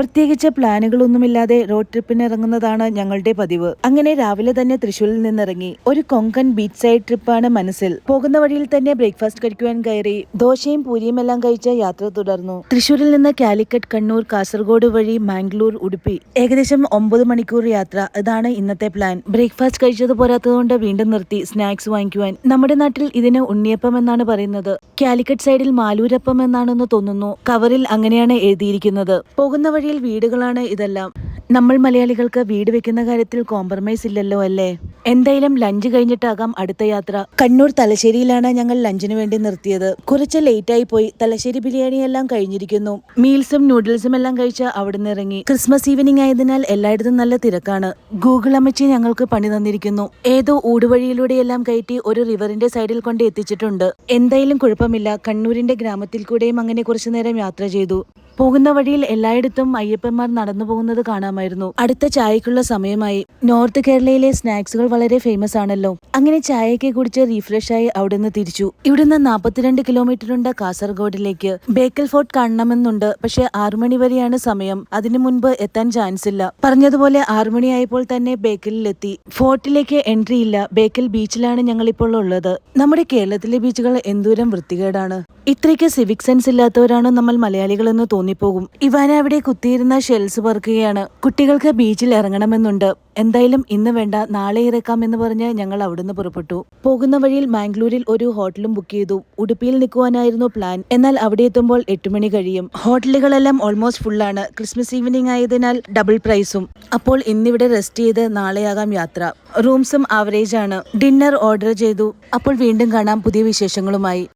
പ്രത്യേകിച്ച് പ്ലാനുകളൊന്നുമില്ലാതെ റോഡ് ട്രിപ്പിന് ഇറങ്ങുന്നതാണ് ഞങ്ങളുടെ പതിവ്. അങ്ങനെ രാവിലെ തന്നെ തൃശ്ശൂരിൽ നിന്നിറങ്ങി. ഒരു കൊങ്കൺ ബീച്ച് സൈഡ് ട്രിപ്പാണ് മനസ്സിൽ. പോകുന്ന വഴിയിൽ തന്നെ ബ്രേക്ക്ഫാസ്റ്റ് കഴിക്കുവാൻ കയറി. ദോശയും പൂരിയും എല്ലാം കഴിച്ച് യാത്ര തുടർന്നു. തൃശ്ശൂരിൽ നിന്ന് കാലിക്കറ്റ്, കണ്ണൂർ, കാസർഗോഡ് വഴി മാംഗ്ലൂർ, ഉടുപ്പി. ഏകദേശം 9 മണിക്കൂർ യാത്ര. ഇതാണ് ഇന്നത്തെ പ്ലാൻ. ബ്രേക്ക്ഫാസ്റ്റ് കഴിച്ചത് പോരാത്തതുകൊണ്ട് വീണ്ടും നിർത്തി സ്നാക്സ് വാങ്ങിക്കുവാൻ. നമ്മുടെ നാട്ടിൽ ഇതിന് ഉണ്ണിയപ്പം എന്നാണ് പറയുന്നത്. കാലിക്കറ്റ് സൈഡിൽ മാലൂരപ്പം എന്നാണെന്ന് തോന്നുന്നു. കവറിൽ അങ്ങനെയാണ് എഴുതിയിരിക്കുന്നത്. പോകുന്ന വഴിയിൽ വീടുകളാണ് ഇതെല്ലാം. നമ്മൾ മലയാളികൾക്ക് വീട് വെക്കുന്ന കാര്യത്തിൽ കോംപ്രമൈസ് ഇല്ലല്ലോ അല്ലേ. എന്തായാലും ലഞ്ച് കഴിഞ്ഞിട്ടാകാം അടുത്ത യാത്ര. കണ്ണൂർ തലശ്ശേരിയിലാണ് ഞങ്ങൾ ലഞ്ചിന് വേണ്ടി നിർത്തിയത്. കുറച്ച് ലേറ്റ് ആയി പോയി. തലശ്ശേരി ബിരിയാണി എല്ലാം കഴിഞ്ഞിരിക്കുന്നു. മീൽസും നൂഡിൽസും എല്ലാം കഴിച്ച് അവിടുന്ന് ഇറങ്ങി. ക്രിസ്മസ് ഈവനിങ് ആയതിനാൽ എല്ലായിടത്തും നല്ല തിരക്കാണ്. ഗൂഗിൾ അമ്മച്ചി ഞങ്ങൾക്ക് പണി തന്നിരിക്കുന്നു. ഏതോ ഊടുവഴിയിലൂടെയെല്ലാം കയറ്റി ഒരു റിവറിന്റെ സൈഡിൽ കൊണ്ട് എത്തിച്ചിട്ടുണ്ട്. എന്തായാലും കുഴപ്പമില്ല. കണ്ണൂരിന്റെ ഗ്രാമത്തിൽ കൂടെയും അങ്ങനെ കുറച്ചു നേരം യാത്ര ചെയ്തു. പോകുന്ന വഴിയിൽ എല്ലായിടത്തും അയ്യപ്പന്മാർ നടന്നു പോകുന്നത് കാണാമായിരുന്നു. അടുത്ത ചായക്കുള്ള സമയമായി. നോർത്ത് കേരളയിലെ സ്നാക്സുകൾ വളരെ ഫേമസ് ആണല്ലോ. അങ്ങനെ ചായയൊക്കെ കുടിച്ച് റീഫ്രഷ് ആയി അവിടുന്ന് തിരിച്ചു. ഇവിടുന്ന് 42 കിലോമീറ്റർ ഉണ്ട് കാസർഗോഡിലേക്ക്. ബേക്കൽ ഫോർട്ട് കാണണമെന്നുണ്ട്. പക്ഷെ 6 മണി വരെയാണ് സമയം. അതിനു മുൻപ് എത്താൻ ചാൻസ് ഇല്ല. പറഞ്ഞതുപോലെ 6 മണിയായപ്പോൾ തന്നെ ബേക്കലിലെത്തി. ഫോർട്ടിലേക്ക് എൻട്രി ഇല്ല. ബേക്കൽ ബീച്ചിലാണ് ഞങ്ങളിപ്പോൾ ഉള്ളത്. നമ്മുടെ കേരളത്തിലെ ബീച്ചുകൾ എന്തോരം വൃത്തികേടാണ്. ഇത്രയ്ക്ക് സിവിക് സെൻസ് ഇല്ലാത്തവരാണ് നമ്മൾ മലയാളികളെന്ന് തോന്നിപ്പോകും. ഇവാന അവിടെ കുത്തിയിരുന്ന ഷെൽസ് പറക്കുകയാണ്. കുട്ടികൾക്ക് ബീച്ചിൽ ഇറങ്ങണമെന്നുണ്ട്. എന്തായാലും ഇന്ന് വേണ്ട, നാളെ ഇറക്കാം എന്ന് പറഞ്ഞ് ഞങ്ങൾ അവിടുന്ന് പുറപ്പെട്ടു. പോകുന്ന വഴിയിൽ മാംഗ്ലൂരിൽ ഒരു ഹോട്ടലും ബുക്ക് ചെയ്തു. ഉടുപ്പിയിൽ നിൽക്കുവാനായിരുന്നു പ്ലാൻ. എന്നാൽ അവിടെ എത്തുമ്പോൾ 8 മണി കഴിയും. ഹോട്ടലുകളെല്ലാം ഓൾമോസ്റ്റ് ഫുള്ളാണ്. ക്രിസ്മസ് ഈവനിങ് ആയതിനാൽ ഡബിൾ പ്രൈസും. അപ്പോൾ ഇന്നിവിടെ റെസ്റ്റ് ചെയ്ത് നാളെയാകാം യാത്ര. റൂംസും ആവറേജ് ആണ്. ഡിന്നർ ഓർഡർ ചെയ്തു. അപ്പോൾ വീണ്ടും കാണാം പുതിയ വിശേഷങ്ങളുമായി.